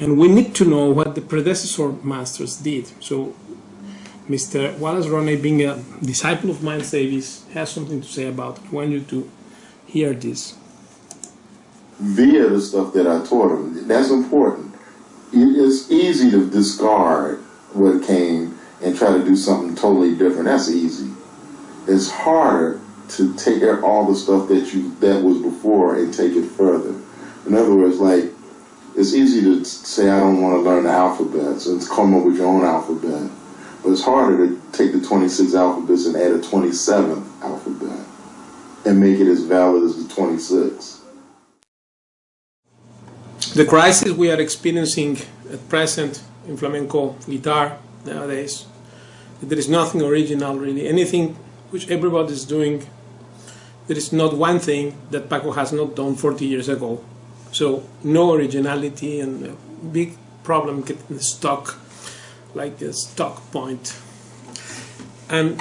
And we need to know what the predecessor masters did. So Mr. Wallace Roney, being a disciple of Miles Davis, has something to say about it. I want you to hear this. Via the stuff that I taught him, that's important. It is easy to discard what came and try to do something totally different. That's easy. It's harder to take all the stuff that was before and take it further. In other words, like, it's easy to say I don't want to learn the alphabet, so come up with your own alphabet. But it's harder to take the 26 alphabets and add a 27th alphabet and make it as valid as the 26. The crisis we are experiencing at present in flamenco guitar nowadays, there is nothing original really. Anything which everybody is doing, there is not one thing that Paco has not done 40 years ago. So no originality, and a big problem getting stuck, like a stock point. And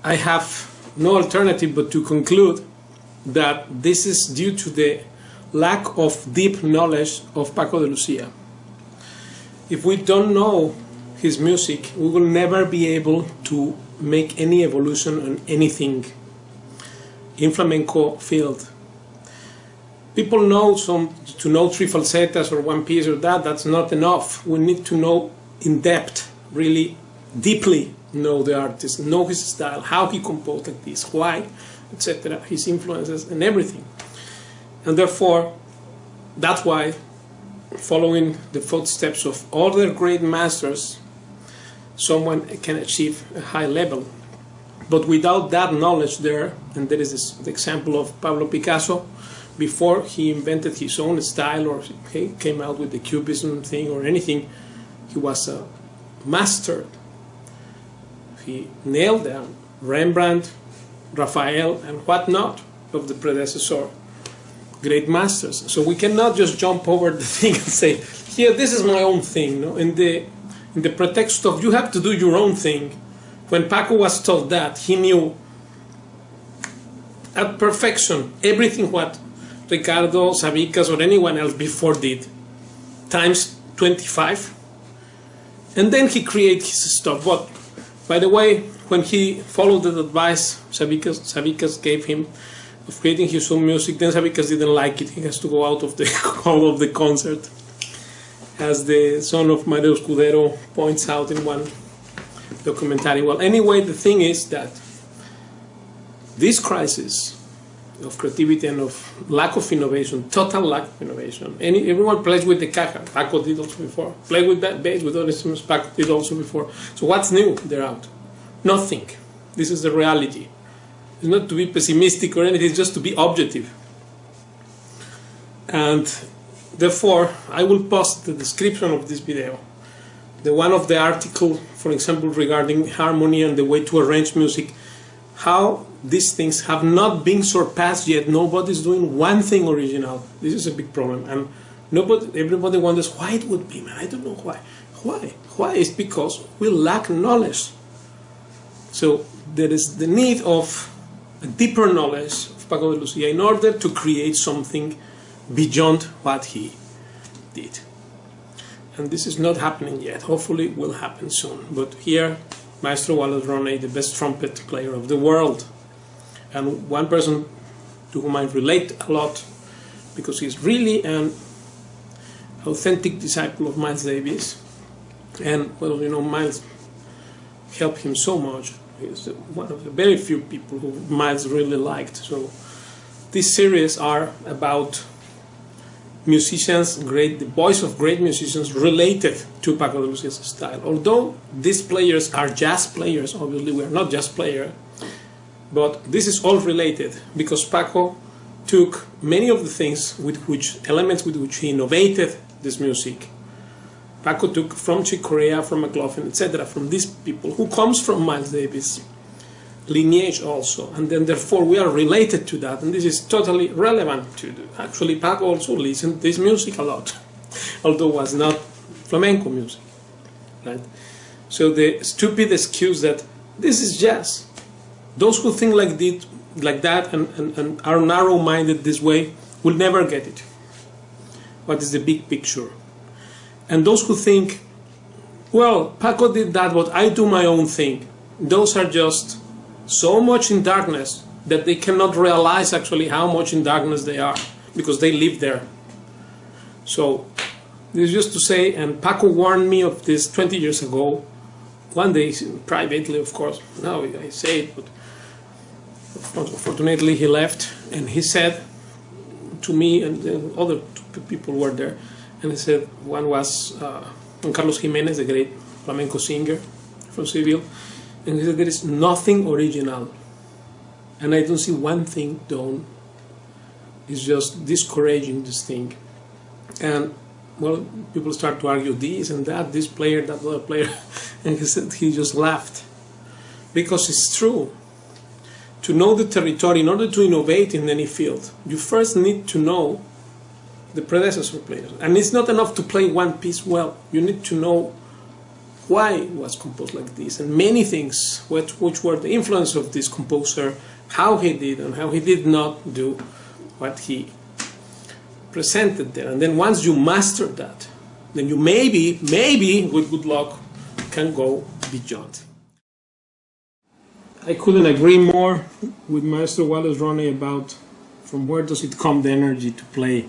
I have no alternative but to conclude that this is due to the lack of deep knowledge of Paco de Lucia. If we don't know his music, we will never be able to make any evolution on anything in flamenco field. People know to know three falsetas or one piece or that's not enough. We need to know in depth, really deeply know the artist, know his style, how he composed like this, why, etc., his influences and everything. And therefore, that's why following the footsteps of other great masters, someone can achieve a high level. But without that knowledge there, and there is this example of Pablo Picasso, before he invented his own style or he came out with the Cubism thing or anything, he was a master. He nailed down Rembrandt, Raphael, and whatnot of the predecessor great masters. So we cannot just jump over the thing and say, here, this is my own thing. No? In the pretext of you have to do your own thing, when Paco was told that, he knew at perfection everything what Ricardo, Sabicas, or anyone else before did, times 25. And then he created his stuff. But, by the way, when he followed the advice Sabicas gave him of creating his own music, then Sabicas didn't like it. He has to go out of the hall of the concert. As the son of Mario Escudero points out in one documentary. Well, anyway, the thing is that this crisis of creativity and of lack of innovation, total lack of innovation. Everyone plays with the caja. Paco did also before. Play with that bass, with other instruments. Paco did also before. So what's new? They're out. Nothing. This is the reality. It's not to be pessimistic or anything. It's just to be objective. And therefore, I will post the description of this video. The one of the article, for example, regarding harmony and the way to arrange music, how these things have not been surpassed yet. Nobody's doing one thing original. This is a big problem, and everybody wonders why it would be, man. I don't know why. Why? It's because we lack knowledge. So there is the need of a deeper knowledge of Paco de Lucia in order to create something beyond what he did. And this is not happening yet. Hopefully it will happen soon. But here, Maestro Wallace Roney, the best trumpet player of the world, and one person to whom I relate a lot because he's really an authentic disciple of Miles Davis. And, well, you know, Miles helped him so much. He's one of the very few people who Miles really liked. So these series are about musicians, the voice of great musicians related to Paco de Lucia's style. Although these players are jazz players, obviously we are not jazz players, but this is all related because Paco took many of the things elements with which he innovated this music. Paco took from Chick Corea, from McLaughlin, etc., from these people who comes from Miles Davis lineage also, and then therefore we are related to that, and this is totally relevant to do. Actually, Paco also listened to this music a lot, although it was not flamenco music, right? So the stupid excuse that this is jazz, those who think like that and are narrow-minded this way will never get it. What is the big picture? And those who think, well, Paco did that, but I do my own thing, those are just so much in darkness that they cannot realize actually how much in darkness they are because they live there. So this is just to say, and Paco warned me of this 20 years ago, one day privately, of course. Now I say it, but unfortunately he left, and he said to me, and the other two people were there, and he said, one was Juan Carlos Jimenez, the great flamenco singer from Seville. And he said, there is nothing original. And I don't see one thing done. It's just discouraging this thing. And, well, people start to argue this and that, this player, that other player. And he said, he just laughed. Because it's true. To know the territory, in order to innovate in any field, you first need to know the predecessor players. And it's not enough to play one piece well. You need to know why it was composed like this, and many things which were the influence of this composer, how he did and how he did not do what he presented there. And then once you master that, then you maybe with good luck can go beyond. I couldn't agree more with Maestro Wallace Roney about from where does it come, the energy to play.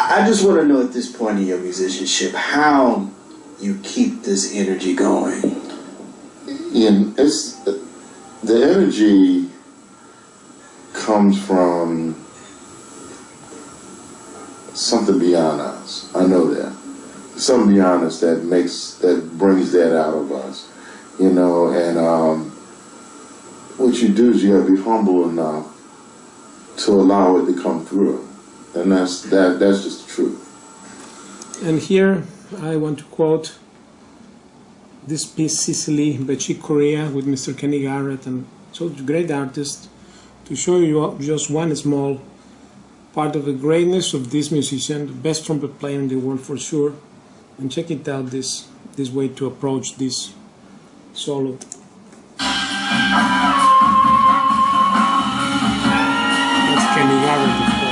I just want to know at this point in your musicianship how you keep this energy going. The energy comes from something beyond us. I know that. Something beyond us that brings that out of us, you know. And what you do is you have to be humble enough to allow it to come through, and that's just the truth. And here I want to quote this piece, Sicily, by Chick Corea, with Mr. Kenny Garrett, and so great artists, to show you just one small part of the greatness of this musician, the best trumpet player in the world for sure. And check it out, this way to approach this solo. That's Kenny Garrett, of course.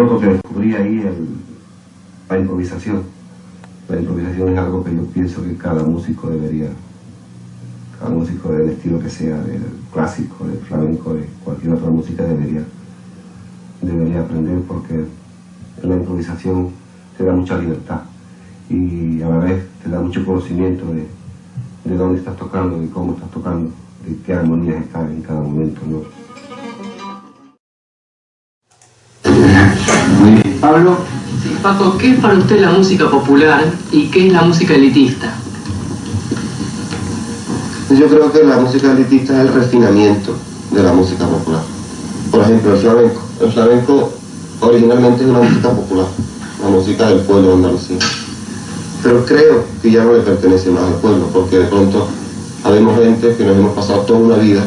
único que descubrí ahí la improvisación. La improvisación es algo que yo pienso que cada músico del estilo que sea, del clásico, del flamenco, de cualquier otra música debería aprender, porque en la improvisación te da mucha libertad y a la vez te da mucho conocimiento de dónde estás tocando, de cómo estás tocando, de qué armonías están en cada momento, ¿no? Muy bien. Pablo. Sí, Paco, ¿qué es para usted la música popular y qué es la música elitista? Yo creo que la música elitista es el refinamiento de la música popular. Por ejemplo, el flamenco. El flamenco originalmente es una música popular, la música del pueblo de Andalucía. Pero creo que ya no le pertenece más al pueblo, porque de pronto habemos gente que nos hemos pasado toda una vida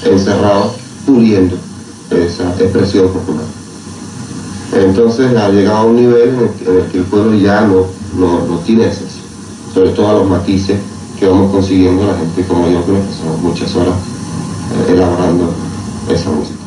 encerrados, puliendo esa expresión popular. Entonces ha llegado a un nivel en el que el pueblo ya no tiene esencia, sobre todo a los matices que vamos consiguiendo la gente como yo, que nos pasamos muchas horas elaborando esa música.